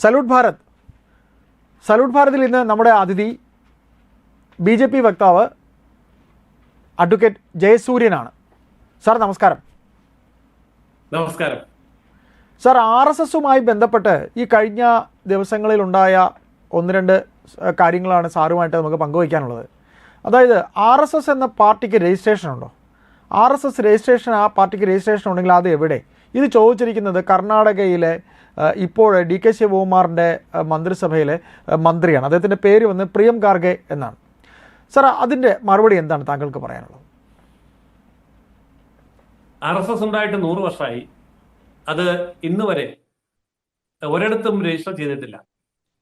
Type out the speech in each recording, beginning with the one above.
Salute Bharat. Salute ഭാരതിൽ ഇന്ന് നമ്മുടെ അതിഥി BJP വക്താവ് അഡ്വക്കേറ്റ് ജയസൂര്യനാണ്. സാർ നമസ്കാരം. നമസ്കാരം സാർ, RSSുമായി ബന്ധപ്പെട്ട് ഈ കഴിഞ്ഞ ദിവസങ്ങളിലുണ്ടായ ഒന്ന് രണ്ട് കാര്യങ്ങളാണ് സാറുമായിട്ട് നമുക്ക് പങ്കുവയ്ക്കാനുള്ളത്. അതായത് RSS എന്ന പാർട്ടിക്ക് രജിസ്ട്രേഷൻ ഉണ്ടോ? RSS രജിസ്ട്രേഷൻ, ആ പാർട്ടിക്ക് രജിസ്ട്രേഷൻ ഉണ്ടെങ്കിൽ അത് എവിടെ? ഇത് ചോദിച്ചിരിക്കുന്നത് കർണാടകയിലെ ഇപ്പോൾ DK ശിവകുമാറിൻ്റെ മന്ത്രിസഭയിലെ മന്ത്രിയാണ്. അദ്ദേഹത്തിൻ്റെ പേര് വന്ന് പ്രിയം ഖാർഗെ എന്നാണ്. സാർ, അതിൻ്റെ മറുപടി എന്താണ് താങ്കൾക്ക് പറയാനുള്ളത്? RSS ഉണ്ടായിട്ട് 100 വർഷമായി. അത് ഇന്ന് വരെ ഒരിടത്തും രജിസ്റ്റർ ചെയ്തിട്ടില്ല.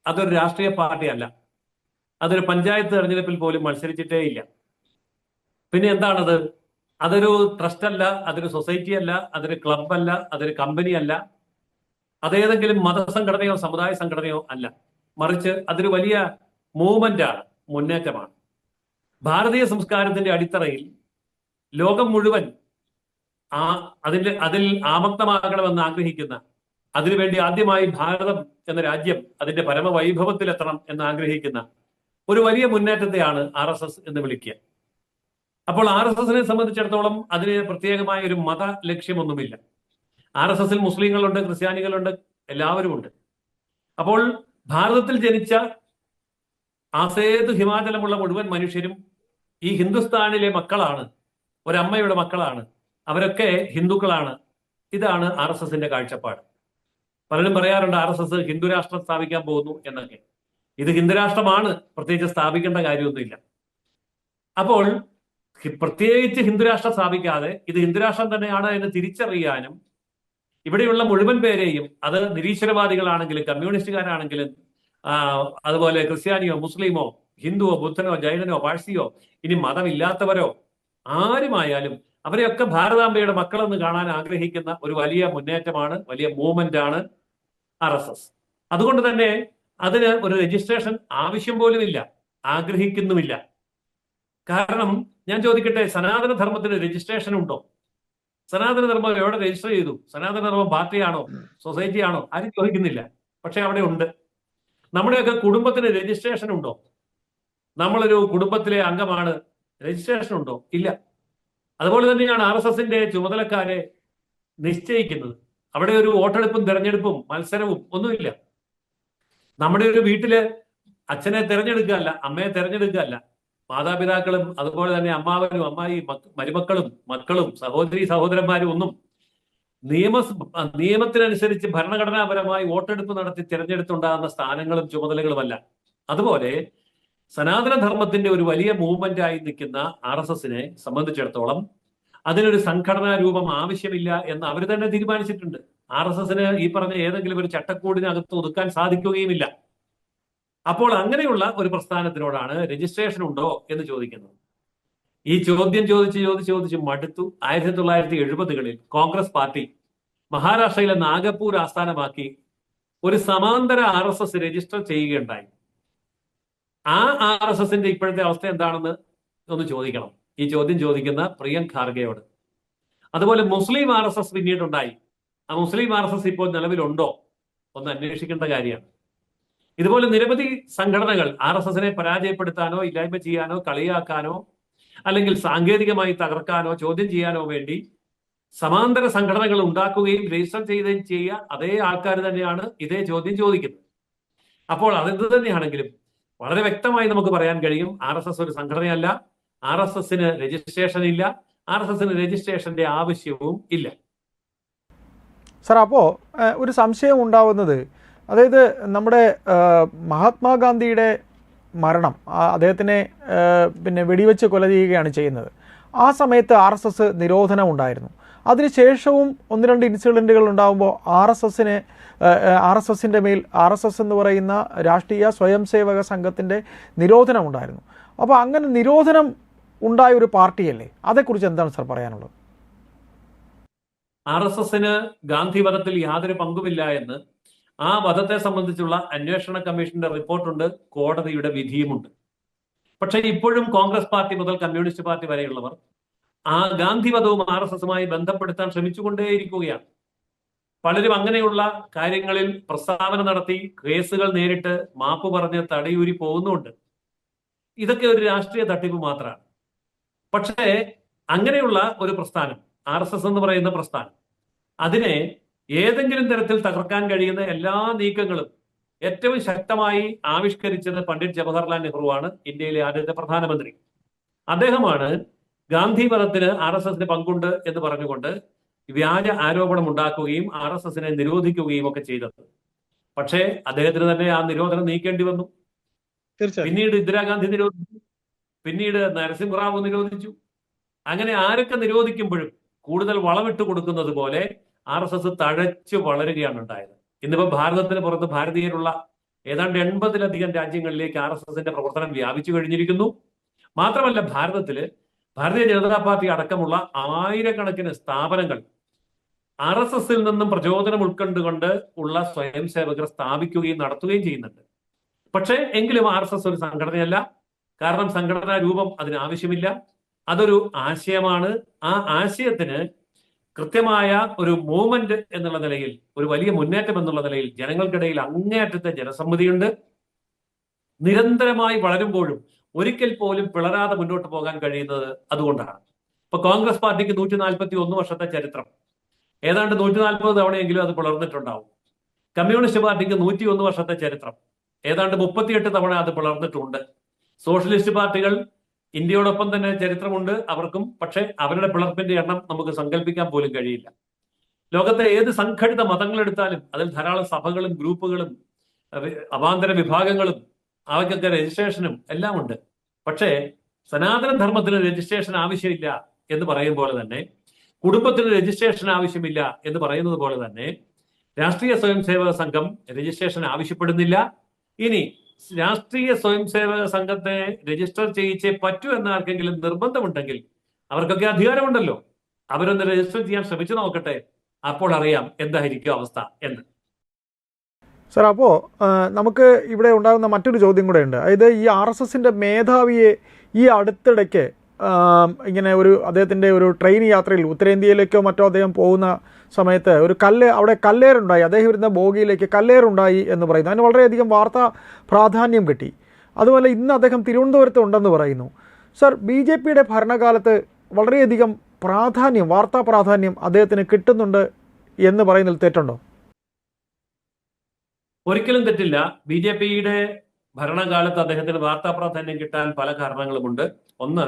അതൊരു രാഷ്ട്രീയ പാർട്ടിയല്ല. അതൊരു പഞ്ചായത്ത് തെരഞ്ഞെടുപ്പിൽ പോലും മത്സരിച്ചിട്ടേ ഇല്ല. പിന്നെ എന്താണത്? അതൊരു ട്രസ്റ്റ് അല്ല, അതൊരു സൊസൈറ്റി അല്ല, അതൊരു ക്ലബ് അല്ല, അതൊരു കമ്പനി അല്ല, അതേതെങ്കിലും മതസംഘടനയോ സമുദായ സംഘടനയോ അല്ല. മറിച്ച് അതൊരു വലിയ മൂവ്മെന്റ് ആണ്, മുന്നേറ്റമാണ്. ഭാരതീയ സംസ്കാരത്തിന്റെ അടിത്തറയിൽ ലോകം മുഴുവൻ അതിൽ ആമക്തമാകണമെന്ന് ആഗ്രഹിക്കുന്ന, അതിനുവേണ്ടി ആദ്യമായി ഭാരതം എന്ന രാജ്യം അതിന്റെ പരമവൈഭവത്തിലെത്തണം എന്ന് ആഗ്രഹിക്കുന്ന ഒരു വലിയ മുന്നേറ്റത്തെയാണ് RSS എന്ന് വിളിക്കുക. അപ്പോൾ RSSനെ സംബന്ധിച്ചിടത്തോളം അതിന് പ്രത്യേകമായ ഒരു മത ലക്ഷ്യമൊന്നുമില്ല. RSSൽ മുസ്ലിങ്ങളുണ്ട്, ക്രിസ്ത്യാനികളുണ്ട്, എല്ലാവരും ഉണ്ട്. അപ്പോൾ ഭാരതത്തിൽ ജനിച്ച ആസേത് ഹിമാചലമുള്ള മുഴുവൻ മനുഷ്യരും ഈ ഹിന്ദുസ്ഥാനിലെ മക്കളാണ്, ഒരമ്മയുടെ മക്കളാണ്, അവരൊക്കെ ഹിന്ദുക്കളാണ്. ഇതാണ് RSSന്റെ കാഴ്ചപ്പാട്. പലരും പറയാറുണ്ട് RSS ഹിന്ദുരാഷ്ട്രം സ്ഥാപിക്കാൻ പോകുന്നു എന്നൊക്കെ. ഇത് ഹിന്ദുരാഷ്ട്രമാണ്, പ്രത്യേകിച്ച് സ്ഥാപിക്കേണ്ട കാര്യമൊന്നുമില്ല. അപ്പോൾ പ്രത്യേകിച്ച് ഹിന്ദുരാഷ്ട്രം സ്ഥാപിക്കാതെ ഇത് ഹിന്ദുരാഷ്ട്രം തന്നെയാണ് എന്ന് തിരിച്ചറിയാനും ഇവിടെയുള്ള മുഴുവൻ പേരെയും, അത് നിരീശ്വരവാദികളാണെങ്കിലും കമ്മ്യൂണിസ്റ്റുകാരാണെങ്കിലും അതുപോലെ ക്രിസ്ത്യാനിയോ മുസ്ലിമോ ഹിന്ദുവോ ബുദ്ധനോ ജൈനനോ പാഴ്സിയോ ഇനി മതമില്ലാത്തവരോ ആരുമായാലും അവരെയൊക്കെ ഭാരതാംബയുടെ മക്കളെന്ന് കാണാൻ ആഗ്രഹിക്കുന്ന ഒരു വലിയ മുന്നേറ്റമാണ്, വലിയ മൂവ്മെന്റ് ആണ് RSS. അതുകൊണ്ട് തന്നെ അതിന് ഒരു രജിസ്ട്രേഷൻ ആവശ്യം പോലുമില്ല, ആഗ്രഹിക്കുന്നുമില്ല. കാരണം ഞാൻ ചോദിക്കട്ടെ, സനാതന ധർമ്മത്തിന് രജിസ്ട്രേഷൻ ഉണ്ടോ? സനാതന ധർമ്മം എവിടെ രജിസ്റ്റർ ചെയ്തു? സനാതന ധർമ്മം പാർട്ടിയാണോ, സൊസൈറ്റി ആണോ? ആരും ചോദിക്കുന്നില്ല. പക്ഷെ അവിടെ ഉണ്ട്. നമ്മുടെയൊക്കെ കുടുംബത്തിന് രജിസ്ട്രേഷൻ ഉണ്ടോ? നമ്മളൊരു കുടുംബത്തിലെ അംഗമാണ്, രജിസ്ട്രേഷൻ ഉണ്ടോ? ഇല്ല. അതുപോലെ തന്നെയാണ് RSSന്റെ ചുമതലക്കാരെ നിശ്ചയിക്കുന്നത്. അവിടെ ഒരു വോട്ടെടുപ്പും തെരഞ്ഞെടുപ്പും മത്സരവും ഒന്നുമില്ല. നമ്മുടെ ഒരു വീട്ടില് അച്ഛനെ തെരഞ്ഞെടുക്കുകയല്ല, അമ്മയെ തെരഞ്ഞെടുക്കുകയല്ല, മാതാപിതാക്കളും അതുപോലെ തന്നെ അമ്മാവനും അമ്മായി മരുമക്കളും മക്കളും സഹോദരി സഹോദരന്മാരും ഒന്നും നിയമത്തിനനുസരിച്ച് ഭരണഘടനാപരമായി വോട്ടെടുപ്പ് നടത്തി തിരഞ്ഞെടുത്തുണ്ടാകുന്ന സ്ഥാനങ്ങളും ചുമതലകളുമല്ല. അതുപോലെ സനാതന ധർമ്മത്തിന്റെ ഒരു വലിയ മൂവ്മെന്റ് ആയി നിൽക്കുന്ന RSSനെ സംബന്ധിച്ചിടത്തോളം അതിനൊരു സംഘടനാ രൂപം ആവശ്യമില്ല എന്ന് അവർ തന്നെ തീരുമാനിച്ചിട്ടുണ്ട്. RSSന് ഈ പറഞ്ഞ ഏതെങ്കിലും ഒരു ചട്ടക്കൂടിനകത്ത് ഒതുക്കാൻ സാധിക്കുകയുമില്ല. അപ്പോൾ അങ്ങനെയുള്ള ഒരു പ്രസ്ഥാനത്തിനോടാണ് രജിസ്ട്രേഷൻ ഉണ്ടോ എന്ന് ചോദിക്കുന്നത്. ഈ ചോദ്യം ചോദിച്ച് മടുത്തു. 1970കളിൽ കോൺഗ്രസ് പാർട്ടി മഹാരാഷ്ട്രയിലെ നാഗപ്പൂർ ആസ്ഥാനമാക്കി ഒരു സമാന്തര RSS രജിസ്റ്റർ ചെയ്യുകയുണ്ടായി. ആ RSSന്റെ ഇപ്പോഴത്തെ അവസ്ഥ എന്താണെന്ന് ഒന്ന് ചോദിക്കണം, ഈ ചോദ്യം ചോദിക്കുന്ന പ്രിയം ഖാർഗെയോട്. അതുപോലെ മുസ്ലിം RSS പിന്നീടുണ്ടായി. ആ മുസ്ലിം RSS ഇപ്പോൾ നിലവിലുണ്ടോ ഒന്ന് അന്വേഷിക്കേണ്ട കാര്യമാണ്. ഇതുപോലെ നിരവധി സംഘടനകൾ RSSനെ പരാജയപ്പെടുത്താനോ ഇല്ലായ്മ ചെയ്യാനോ കളിയാക്കാനോ അല്ലെങ്കിൽ സാങ്കേതികമായി തകർക്കാനോ ചോദ്യം ചെയ്യാനോ വേണ്ടി സമാന്തര സംഘടനകൾ ഉണ്ടാക്കുകയും രജിസ്റ്റർ ചെയ്യുകയും ചെയ്യുക അതേ ആൾക്കാർ തന്നെയാണ് ഇതേ ചോദ്യം ചോദിക്കുന്നത്. അപ്പോൾ അതെന്ത് തന്നെയാണെങ്കിലും വളരെ വ്യക്തമായി നമുക്ക് പറയാൻ കഴിയും, RSS ഒരു സംഘടനയല്ല, RSSന് രജിസ്ട്രേഷൻ ഇല്ല, RSSന് രജിസ്ട്രേഷന്റെ ആവശ്യവും ഇല്ല. സാർ, അപ്പോൾ ഒരു സംശയം ഉണ്ടാവുന്നത്, അതായത് നമ്മുടെ മഹാത്മാഗാന്ധിയുടെ മരണം, അദ്ദേഹത്തിനെ വെടിവെച്ച് കൊല ചെയ്യുകയാണ് ചെയ്യുന്നത്. ആ സമയത്ത് RSS നിരോധനം ഉണ്ടായിരുന്നു. അതിനുശേഷവും ഒന്ന് രണ്ട് ഇൻസിഡൻറ്റുകൾ ഉണ്ടാകുമ്പോൾ RSSന്റെ മേൽ RSS എന്ന് പറയുന്ന രാഷ്ട്രീയ സ്വയം സേവക സംഘത്തിൻ്റെ നിരോധനം ഉണ്ടായിരുന്നു. അപ്പോൾ അങ്ങനെ നിരോധനം ഉണ്ടായ ഒരു പാർട്ടിയല്ലേ? അതേക്കുറിച്ച് എന്താണ് സാർ പറയാനുള്ളത്? RSSന് ഗാന്ധി വധത്തിൽ യാതൊരു പങ്കുമില്ല എന്ന് ആ വധത്തെ സംബന്ധിച്ചുള്ള അന്വേഷണ കമ്മീഷന്റെ റിപ്പോർട്ടുണ്ട്, കോടതിയുടെ വിധിയുമുണ്ട്. പക്ഷെ ഇപ്പോഴും കോൺഗ്രസ് പാർട്ടി മുതൽ കമ്മ്യൂണിസ്റ്റ് പാർട്ടി വരെയുള്ളവർ ആ ഗാന്ധി വധവും RSSുമായി ബന്ധപ്പെടുത്താൻ ശ്രമിച്ചുകൊണ്ടേയിരിക്കുകയാണ്. പലരും അങ്ങനെയുള്ള കാര്യങ്ങളിൽ പ്രസ്താവന നടത്തി കേസുകൾ നേരിട്ട് മാപ്പ് പറഞ്ഞ് തടയൂരി പോകുന്നുണ്ട്. ഇതൊക്കെ ഒരു രാഷ്ട്രീയ തട്ടിപ്പ് മാത്രമാണ്. പക്ഷേ അങ്ങനെയുള്ള ഒരു പ്രസ്ഥാനം, RSS എന്ന് പറയുന്ന പ്രസ്ഥാനം, അതിനെ ഏതെങ്കിലും തരത്തിൽ തകർക്കാൻ കഴിയുന്ന എല്ലാ നീക്കങ്ങളും ഏറ്റവും ശക്തമായി ആവിഷ്കരിച്ചത് പണ്ഡിറ്റ് ജവഹർലാൽ നെഹ്റുവാണ്, ഇന്ത്യയിലെ ആദ്യത്തെ പ്രധാനമന്ത്രി. അദ്ദേഹമാണ് ഗാന്ധി വധത്തിന് RSSന് പങ്കുണ്ട് എന്ന് പറഞ്ഞുകൊണ്ട് വ്യാജ ആരോപണം ഉണ്ടാക്കുകയും RSSനെ നിരോധിക്കുകയും ഒക്കെ ചെയ്തത്. പക്ഷേ അദ്ദേഹത്തിന് തന്നെ ആ നിരോധനം നീക്കേണ്ടി വന്നു. പിന്നീട് ഇന്ദിരാഗാന്ധി നിരോധിച്ചു, പിന്നീട് നരസിംഹറാവു നിരോധിച്ചു. അങ്ങനെ ആരൊക്കെ നിരോധിക്കുമ്പോഴും കൂടുതൽ വളമിട്ട് കൊടുക്കുന്നത് പോലെ RSS തഴച്ചു വളരുകയാണ് ഉണ്ടായത്. ഇന്നിപ്പോ ഭാരതത്തിന് പുറത്ത് ഭാരതീയരുള്ള ഏതാണ്ട് 80-ലധികം രാജ്യങ്ങളിലേക്ക് RSSന്റെ പ്രവർത്തനം വ്യാപിച്ചു കഴിഞ്ഞിരിക്കുന്നു. മാത്രമല്ല ഭാരതത്തില് ഭാരതീയ ജനതാ പാർട്ടി അടക്കമുള്ള ആയിരക്കണക്കിന് സ്ഥാപനങ്ങൾ RSSൽ നിന്നും പ്രചോദനം ഉൾക്കൊണ്ടുകൊണ്ട് ഉള്ള സ്വയം സേവകർ സ്ഥാപിക്കുകയും നടത്തുകയും ചെയ്യുന്നുണ്ട്. പക്ഷേ എങ്കിലും RSS ഒരു സംഘടനയല്ല. കാരണം സംഘടനാ രൂപം അതിന് ആവശ്യമില്ല. അതൊരു ആശയമാണ്. ആ ആശയത്തിന് കൃത്യമായ ഒരു മൂവ്മെന്റ് എന്നുള്ള നിലയിൽ, ഒരു വലിയ മുന്നേറ്റം എന്നുള്ള നിലയിൽ ജനങ്ങൾക്കിടയിൽ അങ്ങേയറ്റത്തെ ജനസമ്മതിയുണ്ട്. നിരന്തരമായി വളരുമ്പോഴും ഒരിക്കൽ പോലും പിളരാതെ മുന്നോട്ട് പോകാൻ കഴിയുന്നത് അതുകൊണ്ടാണ്. ഇപ്പൊ കോൺഗ്രസ് പാർട്ടിക്ക് 141 വർഷത്തെ ചരിത്രം, ഏതാണ്ട് 140 തവണയെങ്കിലും അത് പിളർന്നിട്ടുണ്ടാവും. കമ്മ്യൂണിസ്റ്റ് പാർട്ടിക്ക് 101 വർഷത്തെ ചരിത്രം, ഏതാണ്ട് 38 തവണ അത് പിളർന്നിട്ടുണ്ട്. സോഷ്യലിസ്റ്റ് പാർട്ടികൾ ഇന്ത്യയോടൊപ്പം തന്നെ ചരിത്രമുണ്ട് അവർക്കും. പക്ഷെ അവരുടെ പിളർപ്പിന്റെ എണ്ണം നമുക്ക് സങ്കല്പിക്കാൻ പോലും കഴിയില്ല. ലോകത്തെ ഏത് സംഘടിത മതങ്ങളെടുത്താലും അതിൽ ധാരാളം സഭകളും ഗ്രൂപ്പുകളും അവാന്തര വിഭാഗങ്ങളും അവയ്ക്കൊക്കെ രജിസ്ട്രേഷനും എല്ലാം ഉണ്ട്. പക്ഷേ സനാതന ധർമ്മത്തിന് രജിസ്ട്രേഷൻ ആവശ്യമില്ല എന്ന് പറയും പോലെ തന്നെ, കുടുംബത്തിന് രജിസ്ട്രേഷൻ ആവശ്യമില്ല എന്ന് പറയുന്നത് പോലെ തന്നെ, രാഷ്ട്രീയ സ്വയം സേവക സംഘം രജിസ്ട്രേഷൻ ആവശ്യപ്പെടുന്നില്ല. ഇനി രാഷ്ട്രീയ സ്വയം സേവക സംഘത്തെ രജിസ്റ്റർ ചെയ്യിച്ചേ പറ്റൂ എന്ന ആർക്കെങ്കിലും നിർബന്ധമുണ്ടെങ്കിൽ അവർക്കൊക്കെ അധികാരമുണ്ടല്ലോ, അവരൊന്ന് രജിസ്റ്റർ ചെയ്യാൻ ശ്രമിച്ചു നോക്കട്ടെ, അപ്പോൾ അറിയാം എന്തായിരിക്കും അവസ്ഥ എന്ന്. സാർ, അപ്പോൾ നമുക്ക് ഇവിടെ ഉണ്ടാകുന്ന മറ്റൊരു ചോദ്യം കൂടെ ഉണ്ട്. അതായത് ഈ RSSന്റെ മേധാവിയെ ഈ അടുത്തിടയ്ക്ക് ഇങ്ങനെ അദ്ദേഹത്തിൻ്റെ ഒരു ട്രെയിൻ യാത്രയിൽ ഉത്തരേന്ത്യയിലേക്കോ മറ്റോ അദ്ദേഹം പോകുന്ന സമയത്ത് അവിടെ കല്ലേറുണ്ടായി, അദ്ദേഹം ഇരുന്ന ബോഗിയിലേക്ക് കല്ലേറുണ്ടായി എന്ന് പറയുന്നു. അതിന് വളരെയധികം വാർത്താ പ്രാധാന്യം കിട്ടി. അതുപോലെ ഇന്ന് അദ്ദേഹം തിരുവനന്തപുരത്ത് ഉണ്ടെന്ന് പറയുന്നു. സർ, BJPയുടെ ഭരണകാലത്ത് വളരെയധികം വാർത്താ പ്രാധാന്യം അദ്ദേഹത്തിന് കിട്ടുന്നുണ്ട് എന്ന് പറയുന്നതിൽ തെറ്റുണ്ടോ? ഒരിക്കലും തെറ്റില്ല. BJPയുടെ ഭരണകാലത്ത് അദ്ദേഹത്തിന് വാർത്താ പ്രാധാന്യം കിട്ടാൻ പല കാരണങ്ങളുമുണ്ട്. ഒന്ന്,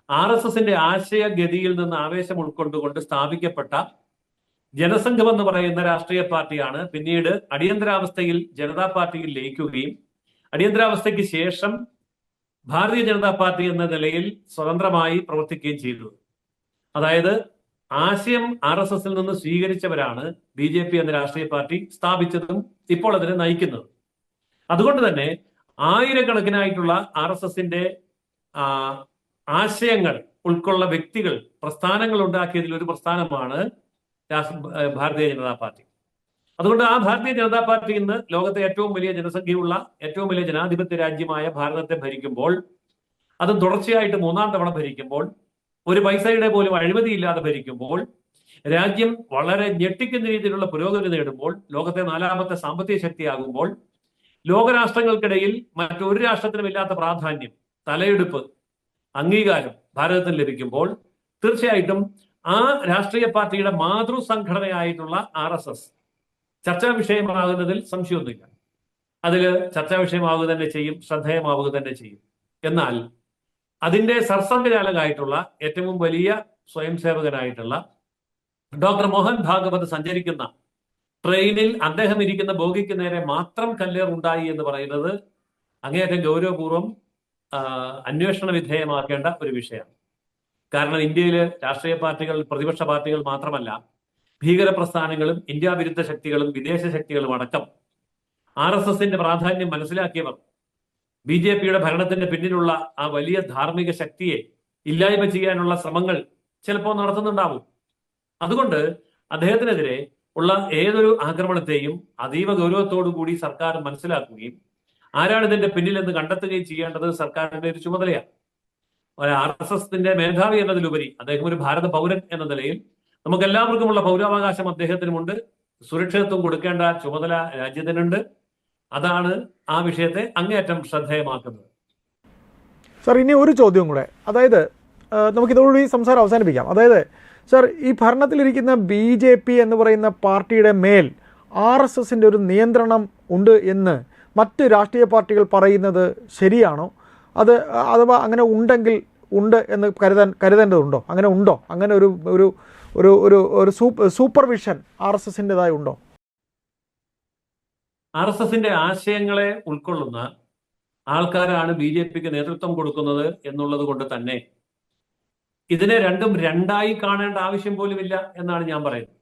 RSSന്റെ ആശയഗതിയിൽ നിന്ന് ആവേശം ഉൾക്കൊണ്ടുകൊണ്ട് സ്ഥാപിക്കപ്പെട്ട ജനസംഘം എന്ന് പറയുന്ന രാഷ്ട്രീയ പാർട്ടിയാണ് പിന്നീട് അടിയന്തരാവസ്ഥയിൽ ജനതാ പാർട്ടിയിൽ ലയിക്കുകയും അടിയന്തരാവസ്ഥയ്ക്ക് ശേഷം ഭാരതീയ ജനതാ പാർട്ടി എന്ന നിലയിൽ സ്വതന്ത്രമായി പ്രവർത്തിക്കുകയും ചെയ്തത്. അതായത് ആശയം RSSൽ നിന്ന് സ്വീകരിച്ചവരാണ് BJP എന്ന രാഷ്ട്രീയ പാർട്ടി സ്ഥാപിച്ചതും ഇപ്പോൾ അതിനെ നയിക്കുന്നതും. അതുകൊണ്ട് തന്നെ ആയിരക്കണക്കിനായിട്ടുള്ള RSSന്റെ ആശയങ്ങൾ ഉൾക്കൊള്ള വ്യക്തികൾ, പ്രസ്ഥാനങ്ങൾ ഉണ്ടാക്കിയതിൽ ഒരു പ്രസ്ഥാനമാണ് ഭാരതീയ ജനതാ പാർട്ടി. അതുകൊണ്ട് ആ ഭാരതീയ ജനതാ പാർട്ടി ഇന്ന് ലോകത്തെ ഏറ്റവും വലിയ ജനസംഖ്യയുള്ള ഏറ്റവും വലിയ ജനാധിപത്യ രാജ്യമായ ഭാരതത്തെ ഭരിക്കുമ്പോൾ, അതും തുടർച്ചയായിട്ട് 3-ാം തവണ ഭരിക്കുമ്പോൾ, ഒരു പൈസയുടെ പോലും അഴിമതിയില്ലാതെ ഭരിക്കുമ്പോൾ, രാജ്യം വളരെ ഞെട്ടിക്കുന്ന രീതിയിലുള്ള പുരോഗതി നേടുമ്പോൾ, ലോകത്തെ 4ാമത്തെ സാമ്പത്തിക ശക്തിയാകുമ്പോൾ, ലോകരാഷ്ട്രങ്ങൾക്കിടയിൽ മറ്റൊരു രാഷ്ട്രത്തിനും ഇല്ലാത്ത പ്രാധാന്യം, തലയെടുപ്പ്, അംഗീകാരം ഭാരതത്തിന് ലഭിക്കുമ്പോൾ തീർച്ചയായിട്ടും ആ രാഷ്ട്രീയ പാർട്ടിയുടെ മാതൃസംഘടനയായിട്ടുള്ള RSS ചർച്ചാ വിഷയമാകുന്നതിൽ സംശയമൊന്നുമില്ല. അതിൽ ചർച്ചാ വിഷയമാവുക തന്നെ ചെയ്യും, ശ്രദ്ധേയമാവുക തന്നെ ചെയ്യും. എന്നാൽ അതിന്റെ സർസംഘചാലകമായിട്ടുള്ള ഏറ്റവും വലിയ സ്വയം സേവകനായിട്ടുള്ള ഡോക്ടർ മോഹൻ ഭാഗവത് സഞ്ചരിക്കുന്ന ട്രെയിനിൽ അദ്ദേഹം ഇരിക്കുന്ന ബോഗിക്ക് നേരെ മാത്രം കല്ലേറുണ്ടായി എന്ന് പറയുന്നത് അങ്ങേയറ്റം ഗൗരവപൂർവ്വം അന്വേഷണ വിധേയമാക്കേണ്ട ഒരു വിഷയമാണ്. കാരണം ഇന്ത്യയിലെ രാഷ്ട്രീയ പാർട്ടികൾ, പ്രതിപക്ഷ പാർട്ടികൾ മാത്രമല്ല, ഭീകര പ്രസ്ഥാനങ്ങളും ഇന്ത്യ വിരുദ്ധ ശക്തികളും വിദേശ ശക്തികളും അടക്കം RSSന്റെ പ്രാധാന്യം മനസ്സിലാക്കിയവർ BJPയുടെ ഭരണത്തിന്റെ പിന്നിലുള്ള ആ വലിയ ധാർമ്മിക ശക്തിയെ ഇല്ലായ്മ ചെയ്യാനുള്ള ശ്രമങ്ങൾ ചിലപ്പോൾ നടത്തുന്നുണ്ടാവും. അതുകൊണ്ട് അദ്ദേഹത്തിനെതിരെ ഉള്ള ഏതൊരു ആക്രമണത്തെയും അതീവ ഗൗരവത്തോടു കൂടി സർക്കാർ മനസ്സിലാക്കുകയും ആരാണ് ഇതിന്റെ പിന്നിലെന്ന് കണ്ടെത്തുകയും ചെയ്യേണ്ടത് സർക്കാരിന്റെ ഒരു ചുമതലയാണ്. RSSന്റെ മേധാവി എന്നതിലുപരി അദ്ദേഹം ഒരു ഭാരത പൗരൻ എന്ന നിലയിൽ നമുക്ക് എല്ലാവർക്കുമുള്ള പൗരാവകാശം അദ്ദേഹത്തിനുമുണ്ട്. സുരക്ഷിതത്വം കൊടുക്കേണ്ട ചുമതല രാജ്യത്തിനുണ്ട്. അതാണ് ആ വിഷയത്തെ അങ്ങേയറ്റം ശ്രദ്ധേയമാക്കുന്നത്. സാർ, ഇനി ഒരു ചോദ്യം കൂടെ, അതായത് നമുക്കിതോടുകൂടി സംസാരം അവസാനിപ്പിക്കാം. അതായത് സാർ, ഈ ഭരണത്തിലിരിക്കുന്ന BJP എന്ന് പറയുന്ന പാർട്ടിയുടെ മേൽ RSSൻ്റെ ഒരു നിയന്ത്രണം ഉണ്ട് എന്ന് മറ്റ് രാഷ്ട്രീയ പാർട്ടികൾ പറയുന്നത് ശരിയാണോ? അഥവാ അങ്ങനെ ഉണ്ടെങ്കിൽ ഉണ്ട് എന്ന് കരുതേണ്ടതുണ്ടോ? അങ്ങനെ ഉണ്ടോ? അങ്ങനെ ഒരു ഒരു ഒരു ഒരു ഒരു സൂപ്പർവിഷൻ RSSൻ്റെതായി ഉണ്ടോ? RSSന്റെ ആശയങ്ങളെ ഉൾക്കൊള്ളുന്ന ആൾക്കാരാണ് BJPക്ക് നേതൃത്വം കൊടുക്കുന്നത് എന്നുള്ളത് കൊണ്ട് തന്നെ ഇതിനെ രണ്ടായി കാണേണ്ട ആവശ്യം പോലുമില്ല എന്നാണ് ഞാൻ പറയുന്നത്.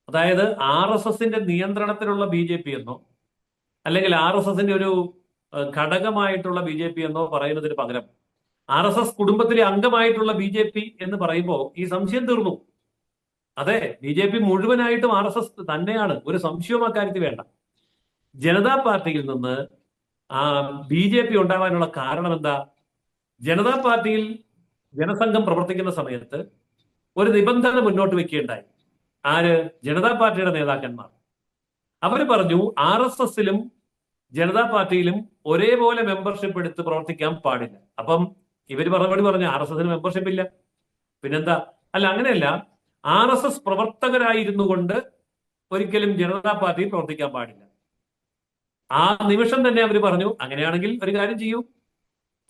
അതായത് RSSന്റെ നിയന്ത്രണത്തിലുള്ള BJP എന്നോ അല്ലെങ്കിൽ RSSന്റെ ഒരു ഘടകമായിട്ടുള്ള BJP എന്നോ പറയുന്നതിന് പകരം RSS കുടുംബത്തിലെ അംഗമായിട്ടുള്ള BJP എന്ന് പറയുമ്പോൾ ഈ സംശയം തീർന്നു. അതെ, BJP മുഴുവനായിട്ടും RSS തന്നെയാണ്, ഒരു സംശയവും അക്കാര്യത്തിൽ വേണ്ട. ജനതാ പാർട്ടിയിൽ നിന്ന് BJP ഉണ്ടാവാനുള്ള കാരണം എന്താ? ജനതാ പാർട്ടിയിൽ ജനസംഘം പ്രവർത്തിക്കുന്ന സമയത്ത് ഒരു നിബന്ധന മുന്നോട്ട് വെക്കുകയുണ്ടായി. ആര്? ജനതാ പാർട്ടിയുടെ നേതാക്കന്മാർ. അവർ പറഞ്ഞു RSSലും ജനതാ പാർട്ടിയിലും ഒരേപോലെ മെമ്പർഷിപ്പ് എടുത്ത് പ്രവർത്തിക്കാൻ പാടില്ല. അപ്പം ഇവർ മറുപടി പറഞ്ഞു RSSന് മെമ്പർഷിപ്പ് ഇല്ല, പിന്നെന്താ? അല്ല, അങ്ങനെയല്ല, RSS പ്രവർത്തകരായിരുന്നു കൊണ്ട് ഒരിക്കലും ജനതാ പാർട്ടിയിൽ പ്രവർത്തിക്കാൻ പാടില്ല. ആ നിമിഷം തന്നെ അവർ പറഞ്ഞു, അങ്ങനെയാണെങ്കിൽ ഒരു കാര്യം ചെയ്യൂ,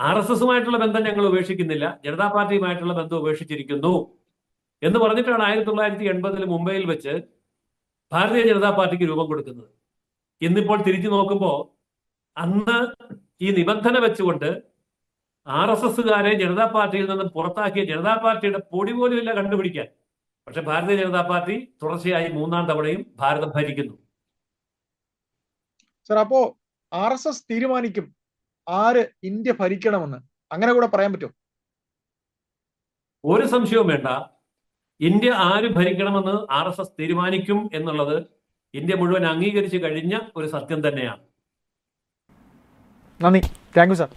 RSSുമായിട്ടുള്ള ബന്ധം ഞങ്ങൾ ഉപേക്ഷിക്കുന്നില്ല, ജനതാ പാർട്ടിയുമായിട്ടുള്ള ബന്ധം ഉപേക്ഷിച്ചിരിക്കുന്നു എന്ന് പറഞ്ഞിട്ടാണ് 1980 മുംബൈയിൽ വെച്ച് ഭാരതീയ ജനതാ പാർട്ടിക്ക് രൂപം കൊടുക്കുന്നത്. ഇന്നിപ്പോൾ തിരിച്ചു നോക്കുമ്പോൾ അന്ന് ഈ നിബന്ധന വെച്ചുകൊണ്ട് RSSകാരെ ജനതാ പാർട്ടിയിൽ നിന്നും പുറത്താക്കിയ ജനതാ പാർട്ടിയുടെ പൊടി പോലും ഇല്ല കണ്ടുപിടിക്കാൻ. പക്ഷെ ഭാരതീയ ജനതാ പാർട്ടി തുടർച്ചയായി 3ാം തവണയും ഭാരതം ഭരിക്കുന്നു. സാർ, അപ്പോ RSS തീരുമാനിക്കും ആര് ഇന്ത്യ ഭരിക്കണമെന്ന്, അങ്ങനെ കൂടെ പറയാൻ പറ്റുമോ? ഒരു സംശയവും വേണ്ട, ഇന്ത്യ ആര് ഭരിക്കണമെന്ന് RSS തീരുമാനിക്കും എന്നുള്ളത് ഇന്ത്യ മുഴുവൻ അംഗീകരിച്ചു കഴിഞ്ഞ ഒരു സത്യം തന്നെയാണ്. നന്ദി. Thank you sir.